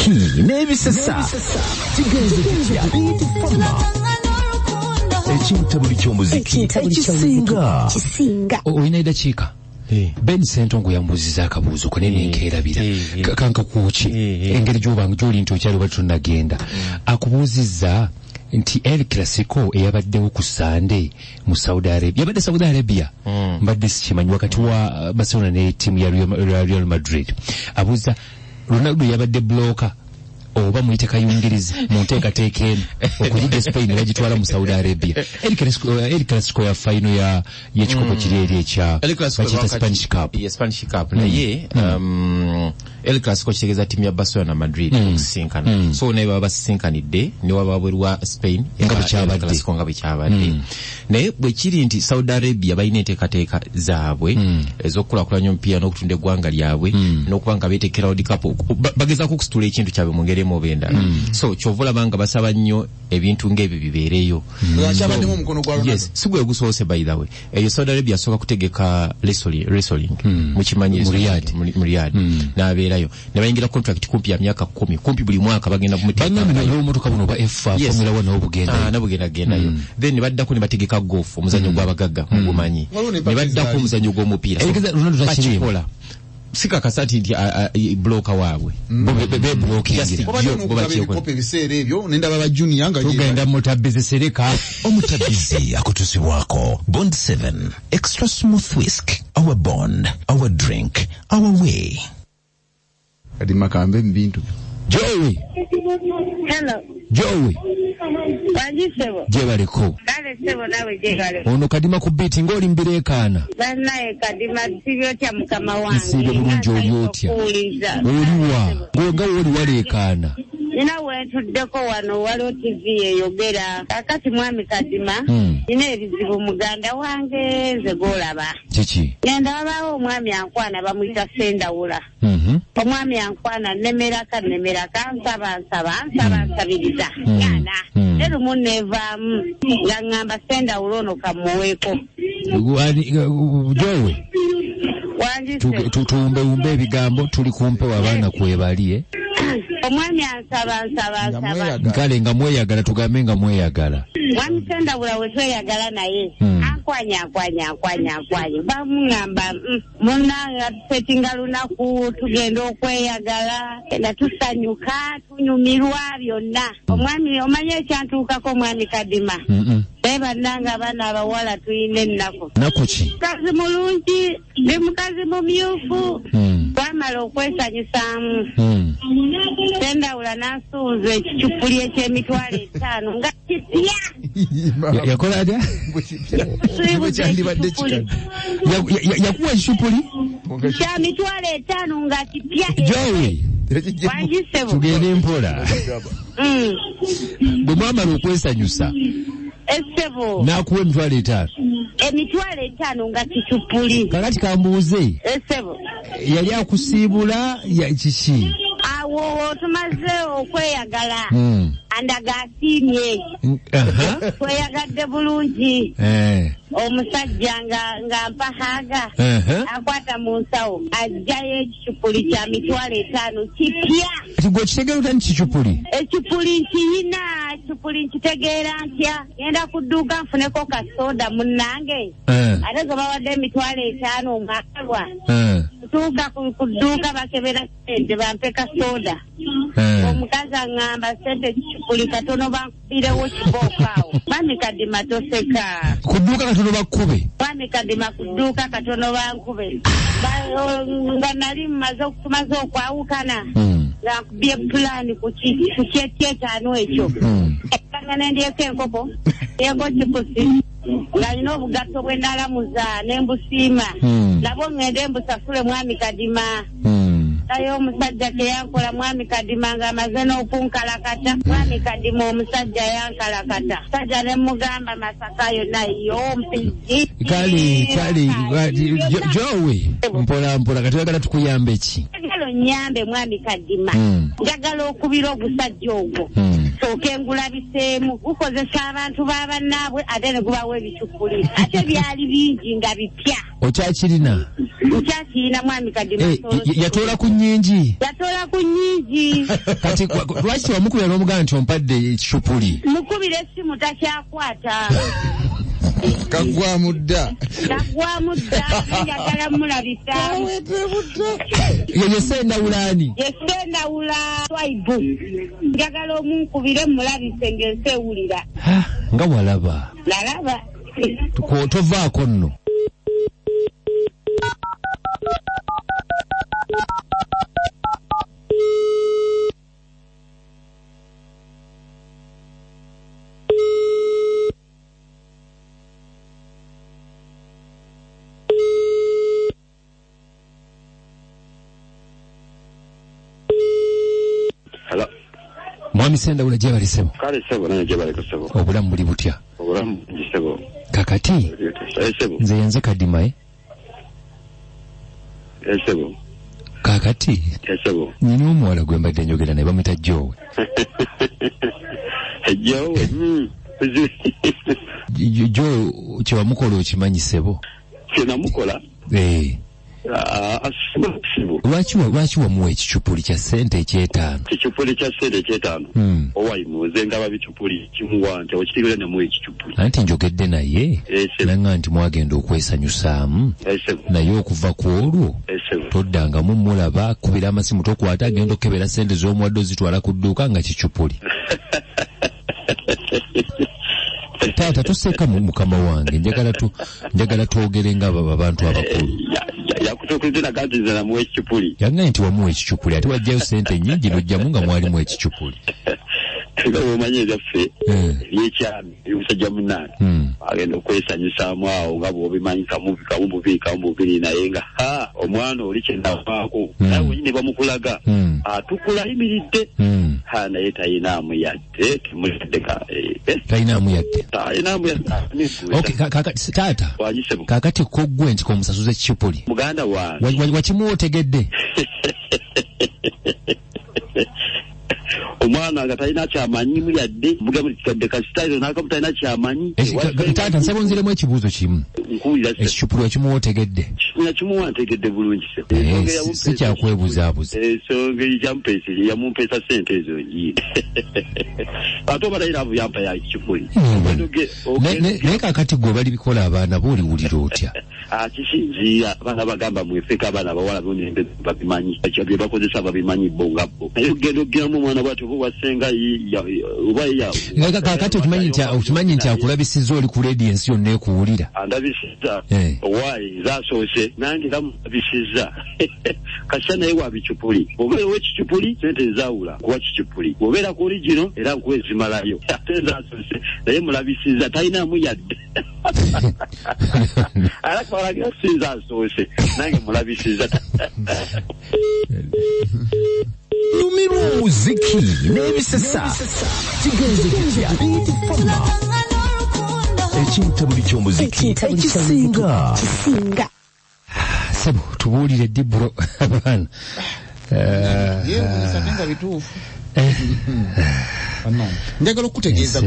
n'ebisesa kigenze kitya ekintu buli ky'omuziki ekisinga oyina eddakiika Ben Sentongo yambuziza akabuuzo ko nene nkeerabira kanka kuki engeri gy'oli nti okyali bali tonnagenda akubuuzizza nti El Clasico eyabaddewo ku Sunday mu Saudi Arabia yabadde Saudi Arabia mbadde sikimanyi wakati wa Barcelona ne timu ya Real Madrid abuuza Ronaldo yabadde bloka oba muyite kayungirizi mu nteekateeka eno okuyiga Spain bagitwala mu Saudi Arabia El Clasico ya final y'ekikopo kiri eri ekya Spanish Cup naye El Clasico kitegeeza timu ya Barcelona na Madrid okusinkana so naye baba basinkanidde ne waba bwerwa Spain nga bwekyabadde naye bwe kiri nti Saudi Arabia balina enteekateeka zaabwe ez'okukulakulanya omupiira n'okutunda eggwanga lyabwe n'okuba nga beetekera World Cup bagezaako okusitula ekintu kyabwe mu ngeri emu oba endala so kyova olaba nga basaba nnyo ebintu ng'ebyo bibeereyo yes si gwe gusoose by the way eyo Saudi Arabia asooka kutegeka wrestling mukimanyi mu Riyadh n'abeerayo ne bayingira contract kumpi ya myaka 10 kumpi buli mwaka bagenda bannamira omutuka buno ba F4 Formula 1 n'obugendayo then ne baddako ne bategeka golf omuzannyo gw'abagagga mugumanyi ne baddako omuzannyo gw'omupiira bakikola sika kasati nti bloka waabwe be blokingira bobakikope biseere ebyo nenda baba junior nga tugenda mutabizi sereka omutabizi akutusibwako Bond 7 extra smooth whisk our bond our drink our way kadi makambe mbintu Joey hello Joey Wajisebo jebaliko kale sebo nawe jegale ono kadima ku beat ngoli mbirekana banaye kadima sibyo kya mukama wange sibyo bulungi olyotya oliwa ngo oli walekana nina wentuddeko wano waliwo TV eyogera kakati mwami kadima nina ebizibu muganda wange nze golaba kiki yenda babaawo omwami ankwana bamuyita Sendawula omwami ankwana nemeraka nsabiriza yana ero munevaamu nga ngamba Sendawula ono kamuweeko Jowe tuumbe ebigambo tuli kumpe wabaana kwebaliye omwami ansaba kale nga mweyagala tugambe nga mweyagala mwami Sendawula we tweyagala naye ankwanya bamungamba munanga tusetinga lunaku tugenda okweyagala na tusanyuka tunyumirwa byonna omwami omanye ekyantuukako omwami kadima bannanga abaana abawala tuyina ennaku ki mukazi mulungi ndi mukazi mumyufu twamala okwesanyusaamu Sendawula n'ansuuza ekicupuli eky'emitwalo 5 nga kitya yakola atya yakuwa ekicupuli kya mitwalo 5 nga kitya Joey wanjisebo tugende mpola bwe mwamala okwesanyusa esebo nakuwa emitwalo 5 emitwalo 5 nga kicupuli kakati kambuuze esebo yali akusiibula kiki awo tumaze okweyagala andaga asiimye tweyagadde bulungi omusajja nga mpahaga akwata mu nsawo ajjayo ekicupuli kya mitwalo 5 kipya gwe kitegera utani kicupuli ekicupuli nkiyina ekicupuli nkitegeera ntya ngenda ku dduuka nfuneko kasoda munnange ate ge bawadde emitwalo 5 omwakalwa tuuka ku dduuka bakebera sente bampe kasoda omukazi aŋŋamba sente ekicupuli katono bankubirewo kibooka awo mwami kadima toseka ku dduuka katono bakkube mwami kadima ku dduuka katono bankube nga nali tumaze okwawukana nga nkubye pulaani ku kyekyetaano ekyo nga nendyeko enkopo yego kikusi nga nina obugatto bwe nalamuza nembusiima nabwo ngende mbusasule mwami kadima naye omusajja teyankola mwami kadima nga amaze n'okunkalakata mwami kadima omusajja yankalakata musajja ne mugamba Masaka yonna yompiji kale Jowe mpola kati oyagala tukuyambe ki njagala onyambe mwami Kadima njagala okubira ogusajja ogwo sooke ngulabiseemu gukozesa abantu b'abannaabwe ate ne gubawa ebicupuli ate byali bingi nga bipya okyakirina mwami Kadima yatoola ku nnyingi kati lwaki wamukubira n'omuganda nti ompadde ekicupuli mukubira essimu takyakwata kagwamu dda njagala mulabisa ye sendawulaani yesendawula twaibu njagala omunkubire mulabise ng'ensewulira nga walaba nalaba tovaako nno Mwami Sendawula jebali sebo. Kale sebo na jebali kusebo. Obulamu buli butya. Obulamu sebo. Kakati. Sebo. Nze yanze Kadima sebo. Kakati. Sebo. Nino omuwala gwe mbadde njogera naye bamuyita Joe. Joe. Joe kyewamukola okimanyi sebo. Kyenamukola. Lwaki wamuwa ekicupuli kya ssente eky'etaano? Ekicupuli kya ssente eky'etaano owayimuze nga babicupuli kimuwa nti okitegera namuwa ekicupuli anti njogedde naye nanga nti mwagenda okwesanyusaamu naye okuva ku olwo toddangamu mulaba kubira amasimu tokwata agenda okebera ssente z'omuwadde ozitwala ku dduuka nga kicupuli. Taata toseka mukama wange njagala twogere nga abantu abakulu. Yakutokezera gati nze namuwa ekicupuli. Yagambye nti wamuwa ekicupuli ate wajjayo ssente nnyingi n'ojjamu nga mwalimu ekicupuli. Nga bw'omanyi ebyaffe ebyekyami ebyomusajja munnange agenda okwesanyusaamu awo nga bw'obimanyi kamu bubiri naye nga omwana oli kyenavaako nawe wenyini bamukulaga atukula ayimiridde naye tayinaamu yadde tayinaamu yadde. Taata kakati ko gwe nti komusasuza ekicupuli muganda wange wakimuwa otegedde? omwana nga talina kyamanyimu yadde mugamukadde kasitairo n'akamu talina kyamanyi. Taata nsaba onziremu ekibuuzo kimu. Ekicupuli wakimuwa otegedde? Nakimuwa ntegedde bulungi si kyakwebuzaabuza. Ensonga yamumpeesa ssente ezo njiire ate oba talina avu yampa ya ekicupuli. Naye kakati gwe bali bikola abaana booliwulira otya? Kisinziira abaana bagamba mwefeka abaana abawala bonembe babimanyi bye bakozesa babimanyi bo nga bo naye ogenda ogiramu omwana bwati oba wasenga oba kakati okimanyi nti akulabisizza oli ku leedi ensi yonna ekuwulira. Andabisizza owaayi zasoose nange ndamulabisizza kasita naye wa bicupuli obeera ow'ekicupuli sente ezaawula kuwa kicupuli obeera ku origino era nkuwa ezimalayo ate zasoose naye mulabisizza talinaamu yadde alakwalagira sinza asoose nange mulabisizza. Lumirwa omuziki n'ebisesa kigenze kitya fama ekintabuli ky'omuziki ekisinga sebo tubuulire Dibro abaana yewe bituufu. Njagala okutegeeza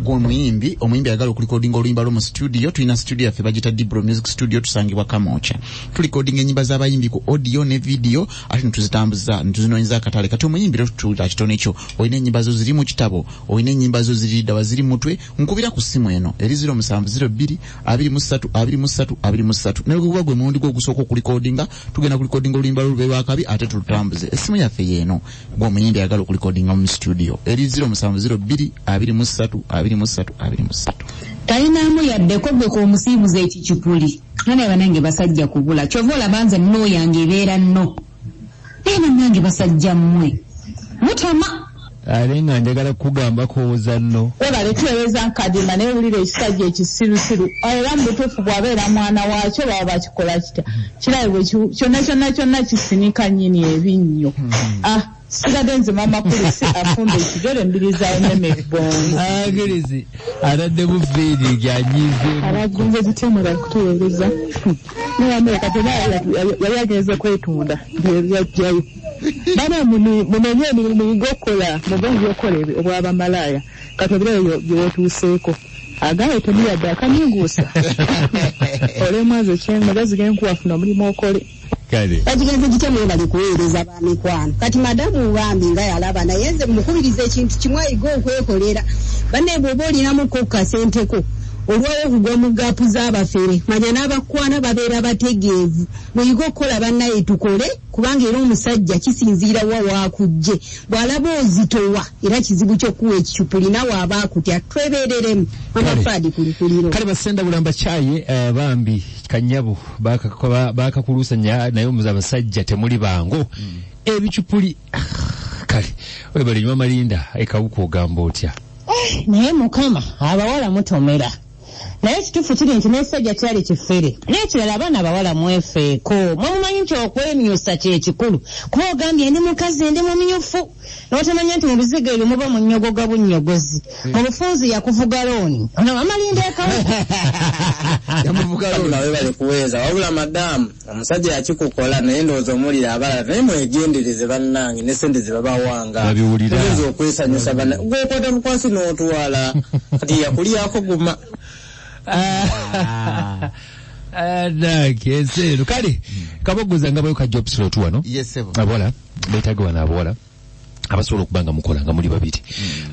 omuyimbi ayagala okulikodinga oluyimba lwo mu studio. Tulina studio yaffe bagita Dibro Music Studio tusangibwa Kamoocha. Tulikodinga ennyimba z'abayimbi ku audio ne video ate netuzitambuza netuzinoonyeza akatale kati omuyimbi tutula kitono ekyo olina ennyimba zo ziri mu kitabo olina ennyimba zo ziri ddawa ziri mutwe nkubira ku ssimu eno eri 0702 23 nebwekuba gwe mulundi gw'ogusooka okulikodinga tugenda kulikodinga oluyimba lwo lwa kabi ate tulutambuze essimu yaffe yeeno gw'omuyimbi ayagala okulikodinga mu studio eri 0702 23 talinaamu yaddeko gwe k'omusiibuza ekicupuli nane banange basajja kubula kyova olaba nze nno yange ebeera nno naye bannange basajja mmwe mutama ale nga njagala kugamba kooza nno webale tuweereza Kadima naye wulira ekisajja ekisirusiru era mu butuufu bw'abeera mwana waakyo baba bakikola kitya kirabe kyonna kisinika nnyini ebinnyo sigadde nze mama kulisi afumba ekigere mbirizayo n'emibbondo agirizi atadde buviiri gyanyizeemu abagenze zitemera kutuweereza naye kati yali agenze kwetunda byajjayo bana mumenye emirimu gokola mugonzi okola obwaba malaya katobirayo byotuuseeko agaye temuyadde akamyunguusa olemwazo kyemagazi genkuwafuna omulimu okole bakigenze kitemu bali kuweereza bamikwano kati madamu bambi nga yalaba naye nze mukubiriza ekintu kimu ayiga okwekolera banne bw'oba olinamuko ku kasenteko olwawo okugwa mu gaapu z'abafere manya n'abakwana babeera bategeevu muyiga okukola bannaye tukole kubanga era omusajja kisinziira wa waakujje bw'alaba ozitowa era kizibu ky'okkuwa ekicupuli nawe aba akutya twebeereremu amafaadi kulikuliro kale basenda bulamba kyaye bambi kanyabu bakakuluusanya naye abasajja temuli bango ebicupuli kale webale nyuma malinda ekawuka ogamba otya naye mukama abawala mutomera naye kituufu kiri nti n'essajja kyali kifere n'ekirala abaana abawala mwefeeko mwemumanyi nti okwemyusa kye kikulu kuba ogambye ndi mukazi ndi mumyufu n'otamanya nti mu bizigo ebyo muba mu nnyogoga bunnyogozi mu bufunzi yakuvuga looni ono amalinda nawe bali kuweeza wabula madamu omusajja yakikukola naye ndowooza omulira abalala naye mwegendereze bannange ne sente ze babawanga oyinza okwesanyusa gwekwata mukwasi n'otwala kati yakulyako guma nakensero kale kabogoza nga bayo ka job slot wano abawala betaaga wano abawala abasobola okubanga mukola nga muli babiri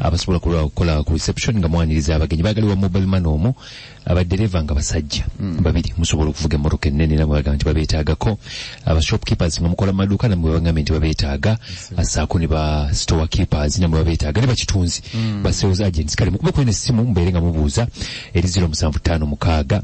abasobola kukola ku reception nga mwaniriza abagenyi bagaliwa mobile money omwo abadereva nga basajja babiri musobola okuvuga emmotoka ennene namwe bagamba nti babeetaagako abashopkeepers nga mukola maduuka namwe bagambe nti babeetaaga asaako ne ba store keepers namwe babeetaaga ne bakitunzi ba sales agents kale mukube kwene essimu mubeere nga mubuuza eri 075 6